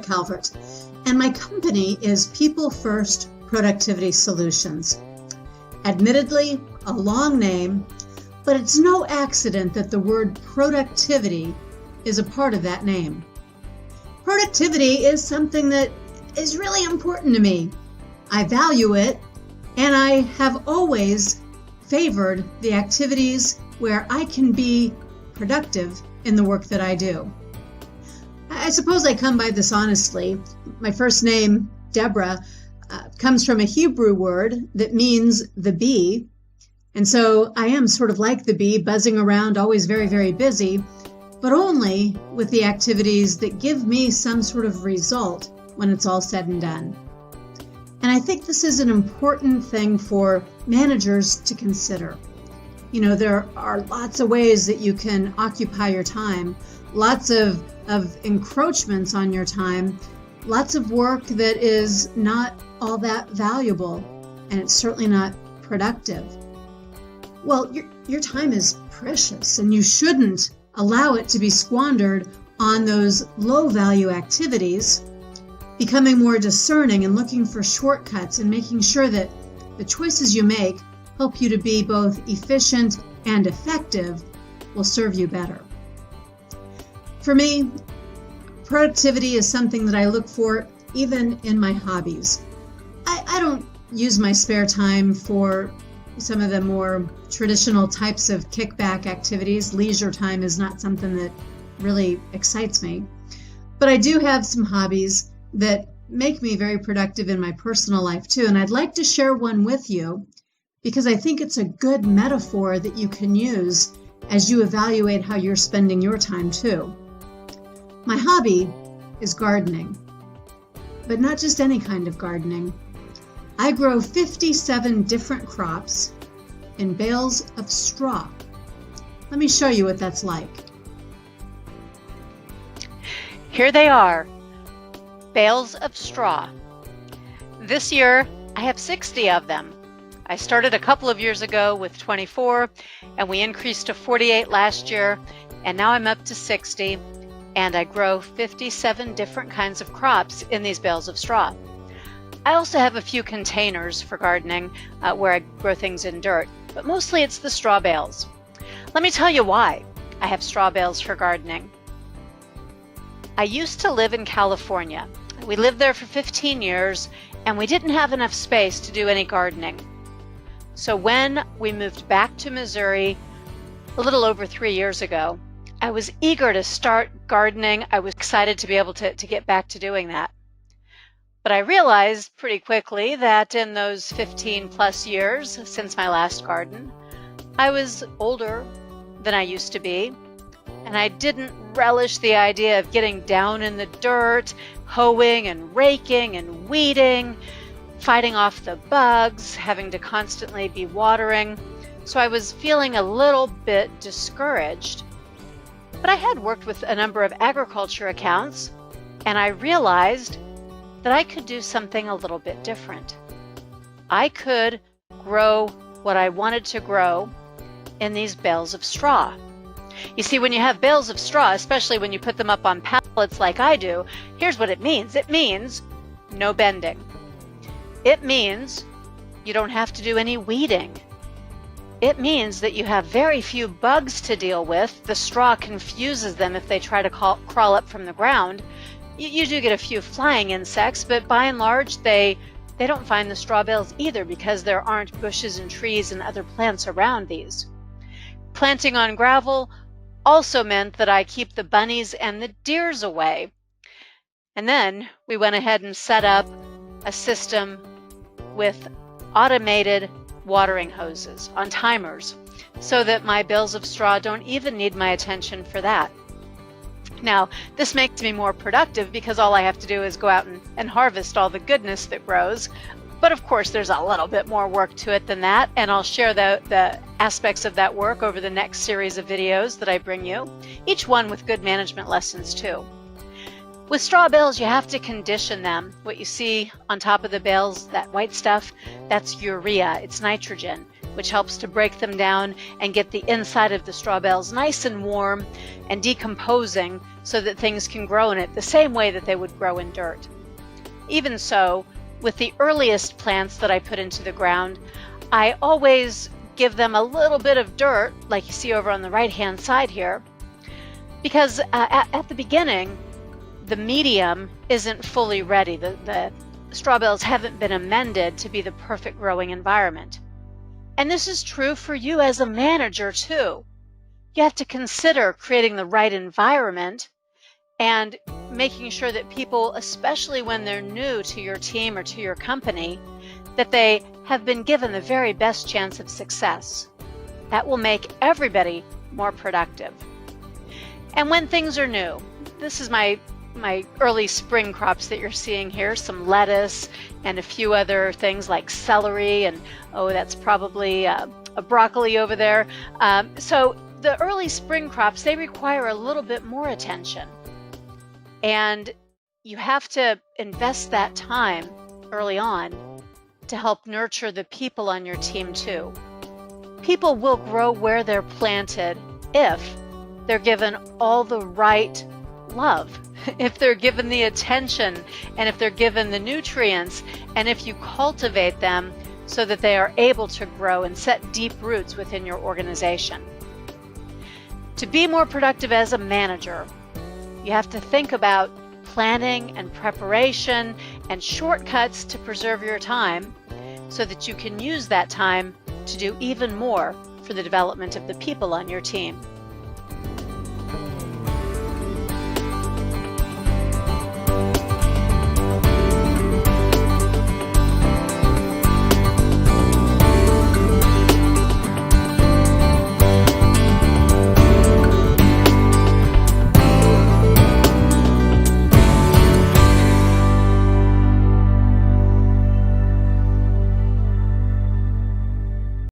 Calvert, and my company is People First Productivity Solutions. Admittedly, a long name, but it's no accident that the word productivity is a part of that name. Productivity is something that is really important to me. I value it, and I have always favored the activities where I can be productive in the work that I do. I suppose I come by this honestly. My first name, Deborah, comes from a Hebrew word that means the bee. And so I am sort of like the bee, buzzing around, always very, very busy, but only with the activities that give me some sort of result when it's all said and done. And I think this is an important thing for managers to consider. You know, there are lots of ways that you can occupy your time, lots of encroachments on your time, lots of work that is not all that valuable, and it's certainly not productive. Well, your time is precious, and you shouldn't allow it to be squandered on those low-value activities. Becoming more discerning and looking for shortcuts and making sure that the choices you make help you to be both efficient and effective will serve you better. For me, productivity is something that I look for even in my hobbies. I don't use my spare time for some of the more traditional types of kickback activities. Leisure time is not something that really excites me. But I do have some hobbies that make me very productive in my personal life too. And I'd like to share one with you because I think it's a good metaphor that you can use as you evaluate how you're spending your time too. My hobby is gardening, but not just any kind of gardening. I grow 57 different crops in bales of straw. Let me show you what that's like. Here they are, bales of straw. This year, I have 60 of them. I started a couple of years ago with 24, and we increased to 48 last year, and now I'm up to 60, and I grow 57 different kinds of crops in these bales of straw. I also have a few containers for gardening where I grow things in dirt, but mostly it's the straw bales. Let me tell you why I have straw bales for gardening. I used to live in California. We lived there for 15 years, and we didn't have enough space to do any gardening. So when we moved back to Missouri a little over 3 years ago, I was eager to start gardening. I was excited to be able to get back to doing that. But I realized pretty quickly that in those 15 plus years since my last garden, I was older than I used to be, and I didn't relish the idea of getting down in the dirt, hoeing and raking and weeding, fighting off the bugs, having to constantly be watering. So I was feeling a little bit discouraged. But I had worked with a number of agriculture accounts, and I realized that I could do something a little bit different. I could grow what I wanted to grow in these bales of straw. You see, when you have bales of straw, especially when you put them up on pallets like I do, here's what it means. It means no bending. It means you don't have to do any weeding. It means that you have very few bugs to deal with. The straw confuses them if they try to crawl up from the ground. You do get a few flying insects, but by and large, they don't find the straw bales either because there aren't bushes and trees and other plants around these. Planting on gravel also meant that I keep the bunnies and the deers away. And then we went ahead and set up a system with automated watering hoses on timers so that my bales of straw don't even need my attention for that. Now, this makes me more productive because all I have to do is go out and harvest all the goodness that grows. But of course, there's a little bit more work to it than that, and I'll share the aspects of that work over the next series of videos that I bring you, each one with good management lessons too. With straw bales, you have to condition them. What you see on top of the bales, that white stuff, that's urea, it's nitrogen. which helps to break them down and get the inside of the straw bales nice and warm and decomposing so that things can grow in it the same way that they would grow in dirt. Even so, with the earliest plants that I put into the ground, I always give them a little bit of dirt, like you see over on the right-hand side here, because at the beginning, the medium isn't fully ready. The straw bales haven't been amended to be the perfect growing environment. And this is true for you as a manager too. You have to consider creating the right environment and making sure that people, especially when they're new to your team or to your company, that they have been given the very best chance of success. That will make everybody more productive. And when things are new, this is my early spring crops that you're seeing here, some lettuce and a few other things like celery, and that's probably a broccoli over there. So the early spring crops, they require a little bit more attention. And you have to invest that time early on to help nurture the people on your team too. People will grow where they're planted if they're given all the right love, if they're given the attention, and if they're given the nutrients, and if you cultivate them so that they are able to grow and set deep roots within your organization. To be more productive as a manager, you have to think about planning and preparation and shortcuts to preserve your time so that you can use that time to do even more for the development of the people on your team.